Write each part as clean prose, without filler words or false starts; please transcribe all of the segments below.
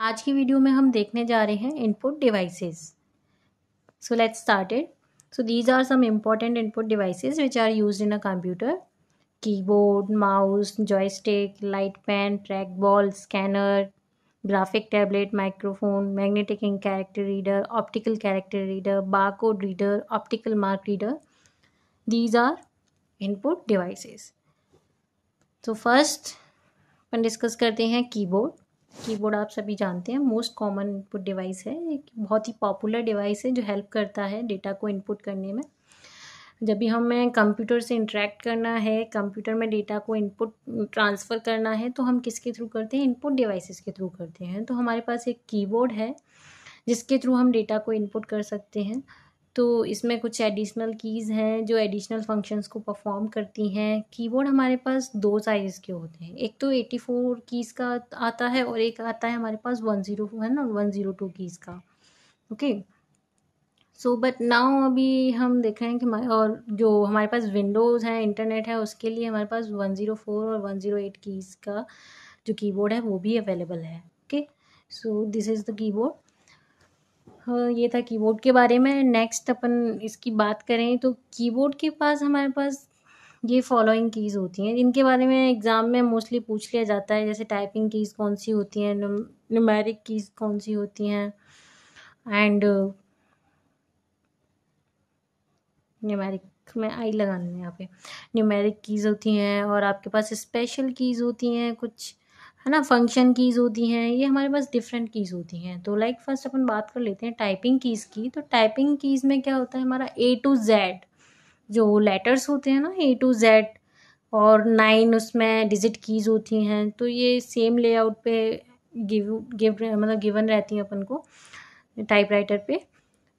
आज की वीडियो में हम देखने जा रहे हैं input devices. So let's start it. So these are some important input devices which are used in a computer: keyboard, mouse, joystick, light pen, track ball, scanner, graphic tablet, microphone, magnetic ink character reader, optical character reader, barcode reader, optical mark reader. These are input devices. So first upon discuss करते हैं keyboard. Keyboard आप सभी जानते हैं most common input device है, एक बहुत ही popular device है जो हेल्प करता है डेटा को इनपुट करने में। जब भी हमें कंप्यूटर से इंटरेक्ट करना है, कंप्यूटर में डेटा को इनपुट ट्रांसफ़र करना है, तो हम किसके थ्रू करते हैं? इनपुट डिवाइसेस के थ्रू करते हैं। तो हमारे पास एक कीबोर्ड है जिसके थ्रू हम डेटा को इनपुट कर सकते हैं। तो इसमें कुछ एडिशनल कीज़ हैं जो एडिशनल फंक्शंस को परफॉर्म करती हैं। कीबोर्ड हमारे पास 2 साइज़ के होते हैं, एक तो 84 कीज़ का आता है और एक आता है हमारे पास 10 है ना 102 कीज़ का। ओके, सो बट नाउ अभी हम देख रहे हैं कि और जो हमारे पास विंडोज़ हैं, इंटरनेट है, उसके लिए हमारे पास 104 और 108 कीज़ का जो कीबोर्ड है वो भी अवेलेबल है। Okay, so this is the keyboard. हाँ, ये था कीबोर्ड के बारे में। नेक्स्ट अपन इसकी बात करें तो कीबोर्ड के पास हमारे पास ये फॉलोइंग कीज़ होती हैं जिनके बारे में एग्ज़ाम में मोस्टली पूछ लिया जाता है, जैसे टाइपिंग कीज़ कौन सी होती हैं, न्यूमेरिक कीज़ कौन सी होती हैं, एंड न्यूमेरिक में आई लगाना है यहाँ पे, न्यूमेरिक कीज़ होती हैं और आपके पास स्पेशल कीज़ होती हैं कुछ, है ना, फंक्शन कीज़ होती हैं। ये हमारे पास डिफरेंट कीज़ होती हैं। तो लाइक फर्स्ट अपन बात कर लेते हैं टाइपिंग कीज़ की। तो टाइपिंग कीज़ में क्या होता है, हमारा A to Z जो लेटर्स होते हैं ना, A to Z, और 9 उसमें डिजिट कीज़ होती हैं। तो ये सेम लेआउट पे मतलब गिवन रहती हैं अपन को टाइपराइटर पे।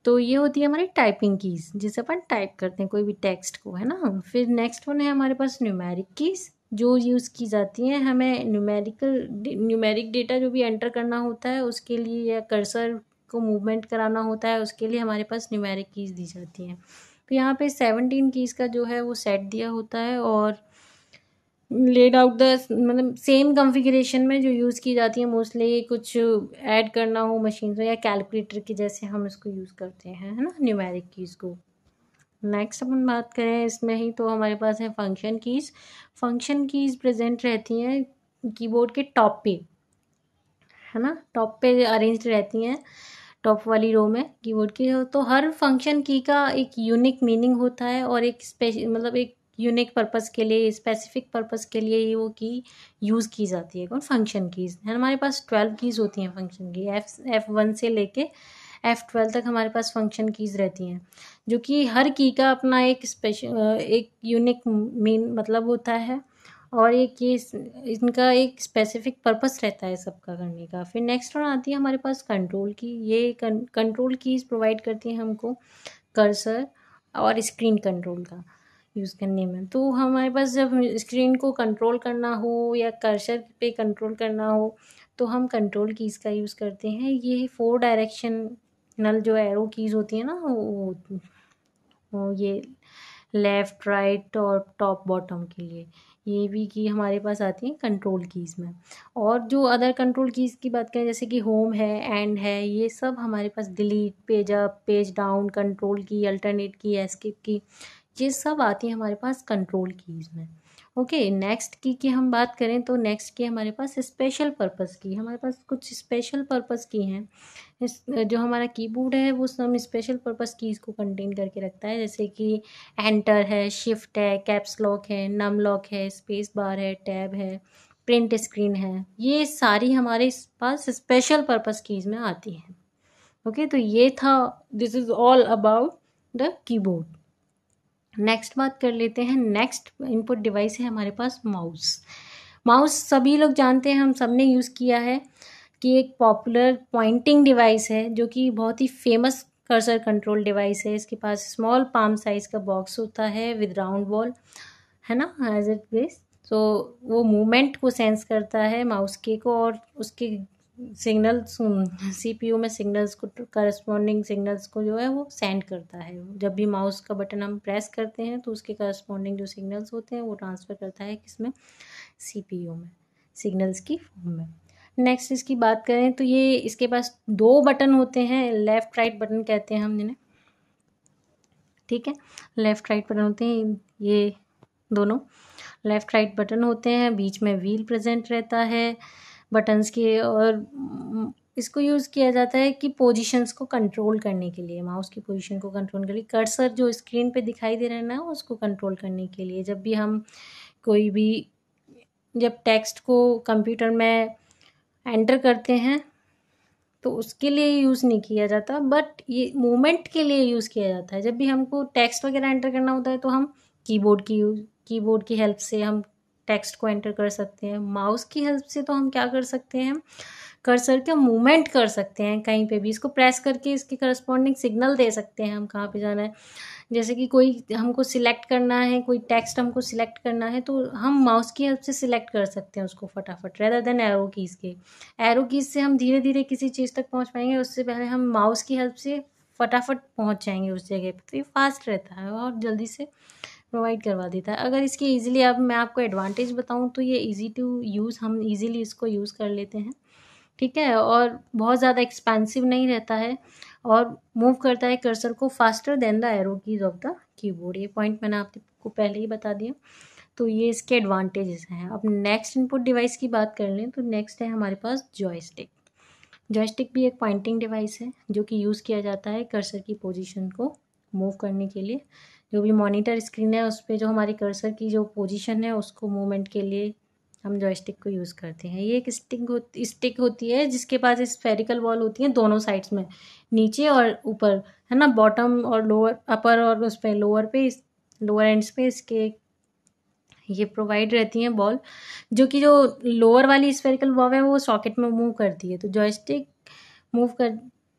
तो ये होती है हमारी टाइपिंग कीज़ जिसे अपन टाइप करते हैं कोई भी टेक्स्ट को, है ना। फिर नेक्स्ट वन है हमारे पास न्यूमेरिक कीज़ जो यूज़ की जाती हैं हमें न्यूमेरिक डेटा जो भी एंटर करना होता है उसके लिए, या कर्सर को मूवमेंट कराना होता है उसके लिए हमारे पास न्यूमेरिक कीज़ दी जाती हैं। तो यहाँ पे 17 कीज़ का जो है वो सेट दिया होता है और लेड आउट द मतलब सेम कॉन्फ़िगरेशन में जो यूज़ की जाती है मोस्टली, कुछ ऐड करना हो मशीन से या कैलकुलेटर के जैसे हम इसको यूज़ करते हैं, है ना, न्यूमेरिक कीज़ को। नेक्स्ट अपन बात करें इसमें ही तो हमारे पास है function keys. Function keys present रहती हैं कीबोर्ड के टॉप पे, है ना, टॉप पे अरेंज्ड रहती हैं टॉप वाली रो में कीबोर्ड की। तो हर फंक्शन की का एक यूनिक मीनिंग होता है और एक मतलब एक यूनिक पर्पस के लिए, स्पेसिफिक पर्पस के लिए ये वो की यूज़ की जाती है। कौन? फंक्शन कीज़ है। हमारे पास 12 कीज़ होती हैं फंक्शन की, F1 से लेके F12 तक हमारे पास फंक्शन कीज़ रहती हैं, जो कि हर की का अपना एक यूनिक मीन मतलब होता है और एक ये इनका एक स्पेसिफिक पर्पस रहता है सबका करने का। फिर नेक्स्ट वन आती है हमारे पास कंट्रोल की। ये कंट्रोल कीज़ प्रोवाइड करती हैं हमको कर्सर और स्क्रीन कंट्रोल का यूज़ करने में। तो हमारे पास जब स्क्रीन को कंट्रोल करना हो या कर्सर पे कंट्रोल करना हो तो हम कंट्रोल कीज़ का यूज़ करते हैं। ये 4 डायरेक्शनल जो एरो कीज़ होती है ना, वो ये लेफ़्ट, राइट और टॉप बॉटम के लिए ये भी की हमारे पास आती हैं कंट्रोल कीज़ में। और जो अदर कंट्रोल कीज़ की बात करें जैसे कि होम है, एंड है, ये सब हमारे पास delete, page up, page down, control key, alternate key, escape key, ये सब आती हैं हमारे पास कंट्रोल कीज़ में। ओके, नेक्स्ट की हम बात करें तो नेक्स्ट की हमारे पास स्पेशल पर्पस की। हमारे पास कुछ स्पेशल पर्पस की हैं। जो हमारा कीबोर्ड है वो सब स्पेशल पर्पस कीज़ को कंटेन करके रखता है, जैसे कि एंटर है, शिफ्ट है, कैप्स लॉक है, नम लॉक है, स्पेस बार है, टैब है, प्रिंट स्क्रीन है। ये सारी हमारे पास स्पेशल पर्पस कीज़ में आती हैं। ओके, तो ये था, this is all about the keyboard. Next बात कर लेते हैं, नेक्स्ट इनपुट डिवाइस है हमारे पास माउस। माउस सभी लोग जानते हैं, हम सब ने यूज़ किया है कि एक पॉपुलर पॉइंटिंग डिवाइस है जो कि बहुत ही फेमस कर्सर कंट्रोल डिवाइस है। इसके पास स्मॉल पाम साइज़ का बॉक्स होता है विद राउंड बॉल, है ना, एज इट बेस। तो वो मूवमेंट को सेंस करता है माउस के को और उसके सिग्नल्स CPU में सिग्नल्स को, करस्पॉन्डिंग सिग्नल्स को जो है वो सेंड करता है। जब भी माउस का बटन हम प्रेस करते हैं तो उसके करस्पॉन्डिंग जो सिग्नल्स होते हैं वो ट्रांसफ़र करता है किसमें? CPU में, सिग्नल्स की फॉर्म में। नेक्स्ट इसकी बात करें तो ये इसके पास 2 बटन होते हैं, लेफ़्ट राइट बटन कहते हैं हम इन्हें, ठीक है। लेफ़्ट राइट बटन होते हैं ये दोनों, लेफ़्ट राइट बटन होते हैं, बीच में व्हील प्रेजेंट रहता है बटन्स के, और इसको यूज़ किया जाता है कि पोजीशंस को कंट्रोल करने के लिए, माउस की पोजीशन को कंट्रोल करने के लिए, कर्सर जो स्क्रीन पे दिखाई दे रहा है ना उसको कंट्रोल करने के लिए। जब भी हम कोई भी जब टेक्स्ट को कंप्यूटर में एंटर करते हैं तो उसके लिए यूज़ नहीं किया जाता, बट ये मूवमेंट के लिए यूज़ किया जाता है। जब भी हमको टेक्स्ट वगैरह एंटर करना होता है तो हम कीबोर्ड की हेल्प से हम टेक्स्ट को एंटर कर सकते हैं। माउस की हेल्प से तो हम क्या कर सकते हैं, कर्सर का मूवमेंट कर सकते हैं, कहीं पे भी इसको प्रेस करके इसके करस्पॉन्डिंग सिग्नल दे सकते हैं हम कहाँ पे जाना है। जैसे कि कोई हमको सिलेक्ट करना है, कोई टेक्स्ट हमको सिलेक्ट करना है तो हम माउस की हेल्प से सिलेक्ट कर सकते हैं उसको फटाफट, रेदर देन एरो कीज़ के। एरो कीज़ से हम धीरे धीरे किसी चीज़ तक पहुंच पाएंगे, उससे पहले हम माउस की हेल्प से फटाफट पहुंच जाएंगे उस जगह पे। तो ये फास्ट रहता है और जल्दी से प्रोवाइड करवा देता है। अगर इसकी ईजिली अब मैं आपको एडवांटेज बताऊँ तो ये ईजी टू यूज़, हम ईजिली इसको यूज़ कर लेते हैं, ठीक है। और बहुत ज़्यादा एक्सपेंसिव नहीं रहता है और मूव करता है कर्सर को faster than the arrow keys of the keyboard. ये पॉइंट मैंने आपको पहले ही बता दिया। तो ये इसके एडवांटेजेस हैं। अब नेक्स्ट इनपुट डिवाइस की बात कर लें तो नेक्स्ट है हमारे पास जॉयस्टिक। जॉयस्टिक भी एक पॉइंटिंग डिवाइस है जो कि यूज़ किया जाता है कर्सर की पोजीशन को मूव करने के लिए। जो भी मॉनिटर स्क्रीन है उस पर जो हमारी कर्सर की जो पोजीशन है उसको मूवमेंट के लिए हम जॉयस्टिक को यूज़ करते हैं। ये एक स्टिक होती है जिसके पास स्फेरिकल बॉल होती है दोनों साइड्स में, नीचे और ऊपर, है ना, बॉटम और लोअर, अपर और उस पर लोअर एंड्स पे इसके ये प्रोवाइड रहती हैं बॉल, जो कि जो लोअर वाली स्फेरिकल बॉल है वो सॉकेट में मूव करती है। तो जॉयस्टिक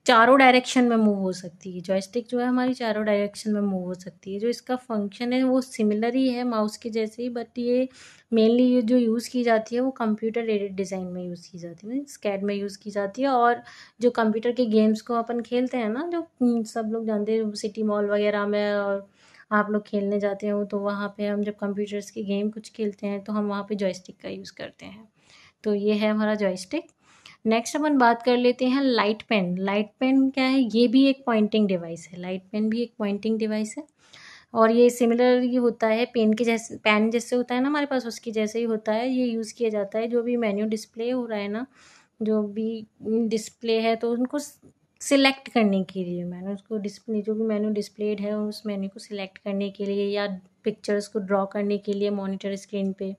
चारों डायरेक्शन में मूव हो सकती है। जॉयस्टिक जो है हमारी चारों डायरेक्शन में मूव हो सकती है। जो इसका फंक्शन है वो सिमिलर ही है माउस के जैसे ही, बट ये मेनली ये जो यूज़ की जाती है वो कंप्यूटर एडेड डिज़ाइन में यूज़ की जाती है, स्कैड में यूज़ की जाती है। और जो कंप्यूटर के गेम्स को अपन खेलते हैं ना, जो सब लोग जानते हैं सिटी मॉल वगैरह में, और आप लोग खेलने जाते हो तो वहाँ पे हम जब कंप्यूटर्स के गेम कुछ खेलते हैं तो हम वहाँ पे जॉयस्टिक का यूज़ करते हैं। तो ये है हमारा जॉयस्टिक। नेक्स्ट अपन बात कर लेते हैं लाइट पेन। लाइट पेन क्या है, ये भी एक पॉइंटिंग डिवाइस है। लाइट पेन भी एक पॉइंटिंग डिवाइस है और ये सिमिलर ये होता है पेन जैसे होता है ना हमारे पास, उसकी जैसे ही होता है। ये यूज़ किया जाता है जो भी मेन्यू डिस्प्ले हो रहा है ना, जो भी डिस्प्ले है तो उनको सिलेक्ट करने के लिए, मैंने उसको डिस्प्ले जो भी मेन्यू डिस्प्लेड है उस मेन्यू को सिलेक्ट करने के लिए या पिक्चर्स को ड्रॉ करने के लिए मॉनिटर स्क्रीन पे,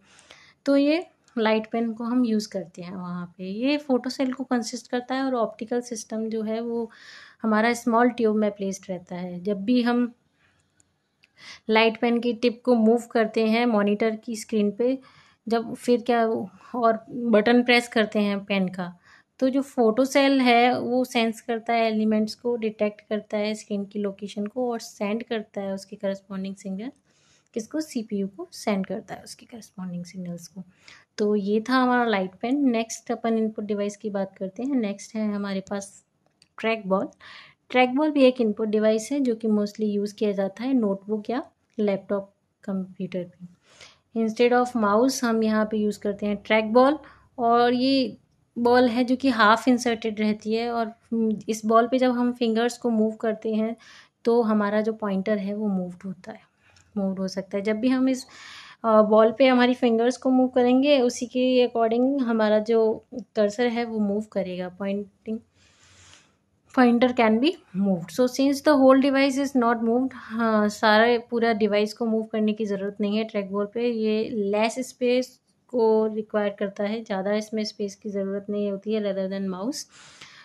तो ये लाइट पेन को हम यूज़ करते हैं वहाँ पे। ये फोटो सेल को कंसिस्ट करता है और ऑप्टिकल सिस्टम जो है वो हमारा स्मॉल ट्यूब में प्लेस्ड रहता है। जब भी हम लाइट पेन की टिप को मूव करते हैं मॉनिटर की स्क्रीन पे, जब फिर क्या और बटन प्रेस करते हैं पेन का, तो जो फोटो सेल है वो सेंस करता है, एलिमेंट्स को डिटेक्ट करता है, स्क्रीन की लोकेशन को, और सेंड करता है उसके करस्पॉन्डिंग सिग्नल किसको, सीपीयू को सेंड करता है उसके करस्पॉन्डिंग सिग्नल्स को। तो ये था हमारा लाइट पेन। नेक्स्ट अपन इनपुट डिवाइस की बात करते हैं। नेक्स्ट है हमारे पास ट्रैक बॉल। ट्रैक बॉल भी एक इनपुट डिवाइस है जो कि मोस्टली यूज़ किया जाता है नोटबुक या लैपटॉप कंप्यूटर पे। इंस्टेड ऑफ माउस हम यहाँ पे यूज़ करते हैं ट्रैक बॉल, और ये बॉल है जो कि हाफ इंसर्टेड रहती है, और इस बॉल पे जब हम फिंगर्स को मूव करते हैं तो हमारा जो पॉइंटर है वो मूव हो सकता है। जब भी हम इस बॉल पे हमारी फिंगर्स को मूव करेंगे उसी के अकॉर्डिंग हमारा जो कर्सर है वो मूव करेगा, pointer can be moved. So since the whole device is not moved, हाँ सारा पूरा डिवाइस को मूव करने की ज़रूरत नहीं है ट्रैक बॉल पे। ये लेस स्पेस को रिक्वायर करता है, ज़्यादा इसमें स्पेस की ज़रूरत नहीं होती है rather than mouse.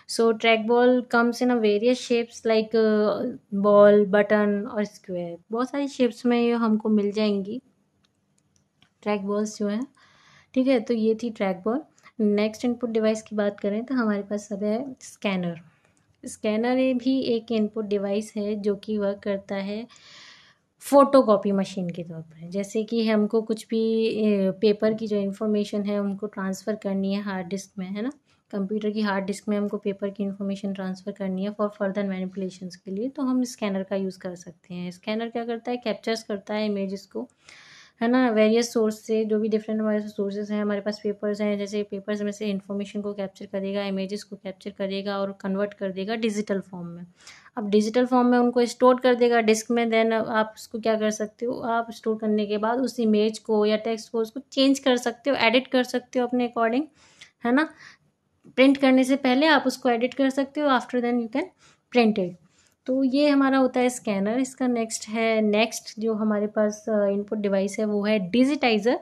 So track ball comes in a various shapes like ball, button और स्क्वायर। बहुत सारी शेप्स में ये हमको मिल जाएंगी ट्रैक बॉल्स जो है, ठीक है। तो ये थी track ball. Next input device की बात करें तो हमारे पास सब है स्कैनर। स्कैनर ये भी एक इनपुट डिवाइस है जो कि वर्क करता है फ़ोटोकॉपी मशीन के तौर पर। जैसे कि हमको कुछ भी पेपर की जो इन्फॉर्मेशन है उनको ट्रांसफ़र करनी है हार्ड डिस्क में, है ना, कंप्यूटर की हार्ड डिस्क में हमको पेपर की इन्फॉर्मेशन ट्रांसफ़र करनी है फॉर फर्दर मैनिपुलेशंस के लिए, तो हम स्कैनर का यूज़ कर सकते हैं। स्कैनर क्या करता है, कैप्चर्स करता है इमेजेस को, है ना, वेरियस सोर्स से, जो भी डिफरेंट हमारे सोर्सेज हैं, हमारे पास पेपर्स हैं, जैसे पेपर्स में से इन्फॉर्मेशन को कैप्चर करेगा, इमेजेस को कैप्चर करेगा और कन्वर्ट कर देगा डिजिटल फॉर्म में। अब डिजिटल फॉर्म में उनको स्टोर कर देगा डिस्क में। देन आप उसको क्या कर सकते हो, आप स्टोर करने के बाद उस इमेज को या टेक्स्ट को उसको चेंज कर सकते हो, एडिट कर सकते हो अपने अकॉर्डिंग, है ना। प्रिंट करने से पहले आप उसको एडिट कर सकते हो, after then you can print it. तो ये हमारा होता है स्कैनर। इसका नेक्स्ट जो हमारे पास इनपुट डिवाइस है वो है डिजिटाइज़र।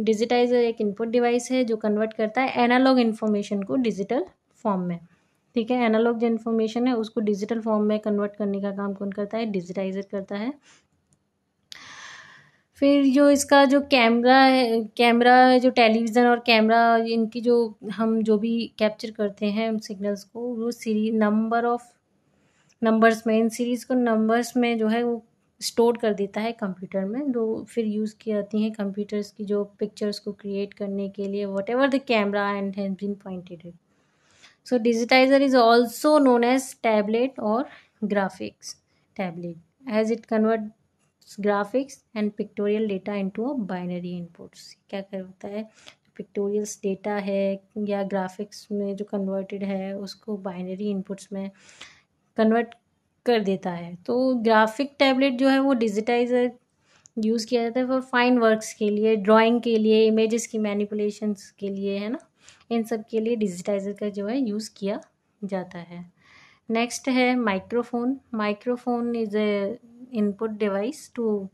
डिजिटाइज़र एक इनपुट डिवाइस है जो कन्वर्ट करता है एनालॉग इन्फॉर्मेशन को डिजिटल फॉर्म में। ठीक है, एनालॉग जो इन्फॉर्मेशन है उसको डिजिटल फॉर्म में कन्वर्ट करने का काम कौन करता है, डिजिटाइज़र करता है। फिर जो इसका जो कैमरा है, जो टेलीविज़न और कैमरा, इनकी जो हम जो भी कैप्चर करते हैं उन सिग्नल्स को, वो नंबर्स में, इन सीरीज़ को नंबर्स में जो है वो स्टोर कर देता है कंप्यूटर में, जो फिर यूज़ की जाती हैं कंप्यूटर्स की जो पिक्चर्स को क्रिएट करने के लिए, what ever the camera and has been pointed it. So digitiser is also known as tablet और graphics tablet, as it converts graphics and pictorial data into a binary inputs. क्या करता है, पिक्टोरियल्स data है या graphics में जो converted है उसको बाइनरी इनपुट्स में कन्वर्ट कर देता है। तो ग्राफिक टैबलेट जो है वो डिजिटाइज़र यूज़ किया जाता है फॉर फाइन वर्क्स के लिए, ड्राइंग के लिए, इमेजेस की मैनिपुलेशंस के लिए, है ना, इन सब के लिए डिजिटाइज़र का जो है यूज़ किया जाता है। नेक्स्ट है microphone. Microphone is a input device to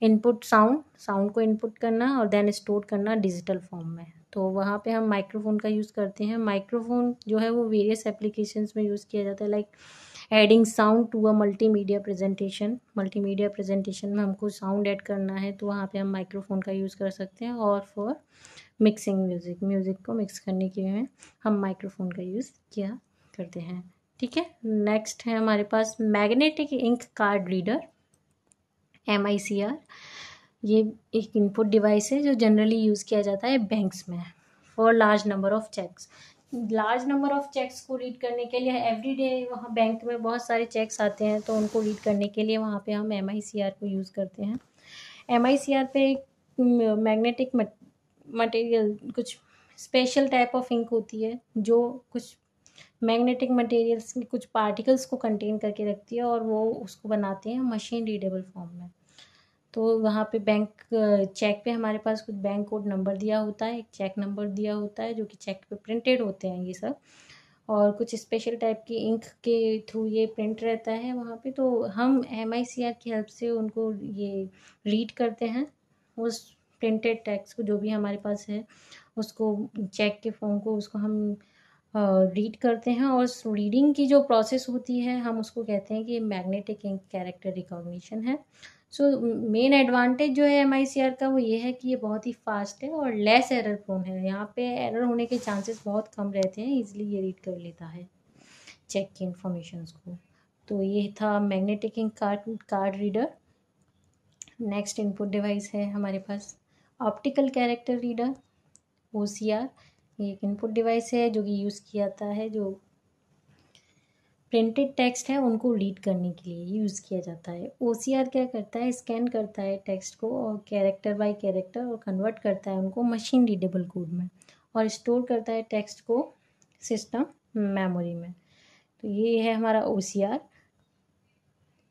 input sound को इनपुट करना और देन स्टोर करना डिजिटल फॉर्म में। तो वहाँ पे हम माइक्रोफोन का यूज़ करते हैं। माइक्रोफोन जो है वो वेरियस एप्लीकेशंस में यूज़ किया जाता है, like adding sound to a multimedia presentation. Multimedia presentation में हमको साउंड ऐड करना है तो वहाँ पे हम माइक्रोफोन का यूज़ कर सकते हैं। और फॉर मिक्सिंग म्यूज़िक को मिक्स करने के लिए हम माइक्रोफोन का यूज़ किया करते हैं। ठीक है, नेक्स्ट है हमारे पास magnetic ink card reader, MICR। ये एक इनपुट डिवाइस है जो जनरली यूज़ किया जाता है बैंक्स में for large number of cheques. Large number of cheques को रीड करने के लिए एवरीडे वहाँ बैंक में बहुत सारे चेक्स आते हैं, तो उनको रीड करने के लिए वहाँ पे हम MICR को यूज़ करते हैं। MICR पे एक मैग्नेटिक मटेरियल, कुछ स्पेशल टाइप ऑफ इंक होती है जो कुछ मैग्नेटिक मटेरियल्स की कुछ पार्टिकल्स को कंटेन करके रखती है और वो उसको बनाते हैं मशीन रीडेबल फॉर्म में। तो वहाँ पे बैंक चेक पे हमारे पास कुछ बैंक कोड नंबर दिया होता है, एक चेक नंबर दिया होता है जो कि चेक पे प्रिंटेड होते हैं ये सब, और कुछ स्पेशल टाइप की इंक के थ्रू ये प्रिंट रहता है वहाँ पे। तो हम MICR की हेल्प से उनको ये रीड करते हैं, उस प्रिंटेड टेक्स्ट को जो भी हमारे पास है उसको, चेक के फॉर्म को, उसको हम रीड करते हैं। और रीडिंग की जो प्रोसेस होती है हम उसको कहते हैं कि मैग्नेटिक इंक कैरेक्टर रिकॉग्निशन है। सो मेन एडवांटेज जो है MICR का वो ये है कि ये बहुत ही फास्ट है और लेस एरर प्रोन है। यहाँ पे एरर होने के चांसेस बहुत कम रहते हैं, इजीली ये रीड कर लेता है चेक की इंफॉर्मेशंस को। तो ये था magnetic ink card reader. Next input device है हमारे पास ऑप्टिकल कैरेक्टर रीडर, OCR। ये एक इनपुट डिवाइस है जो कि यूज़ किया जाता है, जो प्रिंटेड टेक्स्ट है उनको रीड करने के लिए यूज़ किया जाता है। OCR क्या करता है, स्कैन करता है टेक्स्ट को और कैरेक्टर बाय कैरेक्टर और कन्वर्ट करता है उनको मशीन रीडेबल कोड में और स्टोर करता है टेक्स्ट को सिस्टम मेमोरी में। तो ये है हमारा OCR।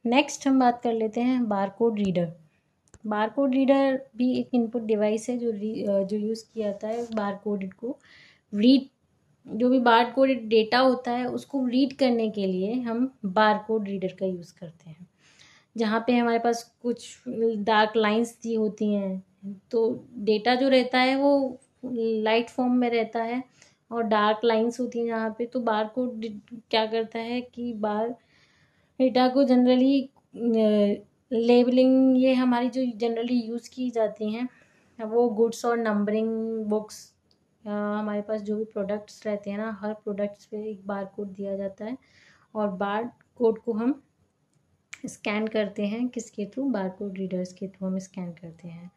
नेक्स्ट हम बात कर लेते हैं बारकोड रीडर। बारकोड रीडर भी एक इनपुट डिवाइस है जो यूज़ किया जाता है बारकोड को रीड, जो भी बारकोड डेटा होता है उसको रीड करने के लिए हम बारकोड रीडर का यूज़ करते हैं। जहाँ पे हमारे पास कुछ डार्क लाइंस दी होती हैं, तो डेटा जो रहता है वो लाइट फॉर्म में रहता है और डार्क लाइंस होती हैं जहाँ पे। तो बारकोड क्या करता है कि डेटा को जनरली लेबलिंग, ये हमारी जो जनरली यूज़ की जाती हैं वो गुड्स और नंबरिंग बुक्स, हमारे पास जो भी प्रोडक्ट्स रहते हैं ना, हर प्रोडक्ट्स पे एक बार कोड दिया जाता है और बार कोड को हम स्कैन करते हैं, किसके थ्रू, बार कोड रीडर्स के थ्रू हम स्कैन करते हैं।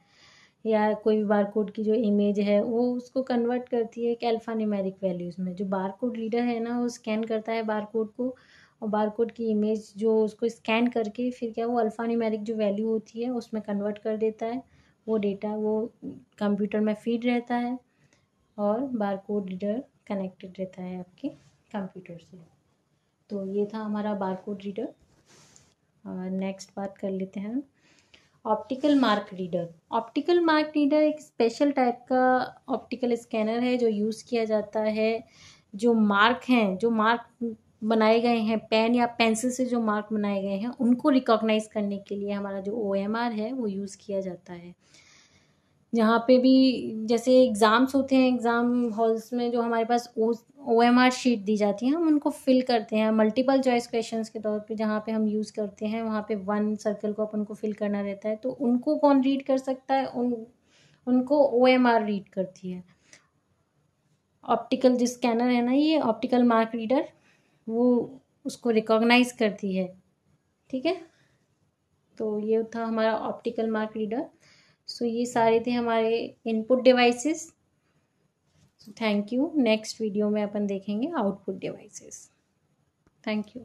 या कोई भी बार कोड की जो इमेज है वो उसको कन्वर्ट करती है एक अल्फ़ा न्यूमेरिक वैल्यूज़ में। जो बार कोड रीडर है ना वो स्कैन करता है बार कोड को और बार कोड की इमेज जो उसको स्कैन करके फिर क्या वो अल्फ़ा न्यूमेरिक जो वैल्यू होती है उसमें कन्वर्ट कर देता है वो डेटा वो कंप्यूटर में फीड रहता है और बारकोड रीडर कनेक्टेड रहता है आपके कंप्यूटर से। तो ये था हमारा बारकोड रीडर। नेक्स्ट बात कर लेते हैं optical mark reader. Optical mark reader एक स्पेशल टाइप का ऑप्टिकल स्कैनर है जो यूज़ किया जाता है। जो मार्क हैं, जो मार्क बनाए गए हैं पेन या पेंसिल से, जो मार्क बनाए गए हैं उनको रिकॉग्नाइज करने के लिए हमारा जो OMR है वो यूज़ किया जाता है। जहाँ पे भी जैसे एग्ज़ाम्स होते हैं, एग्ज़ाम हॉल्स में जो हमारे पास OMR शीट दी जाती है, हम उनको फिल करते हैं मल्टीपल चॉइस क्वेश्चंस के तौर पे। जहाँ पे हम यूज़ करते हैं वहाँ पे 1 सर्कल को अपन को फिल करना रहता है। तो उनको कौन रीड कर सकता है? उनको OMR रीड करती है। ऑप्टिकल जो स्कैनर है ना, ये ऑप्टिकल मार्क रीडर, वो उसको रिकॉग्नाइज करती है। ठीक है, तो ये था हमारा ऑप्टिकल मार्क रीडर। सो ये सारे थे हमारे input devices. Thank you. Next video में अपन देखेंगे आउटपुट डिवाइसेस। Thank you.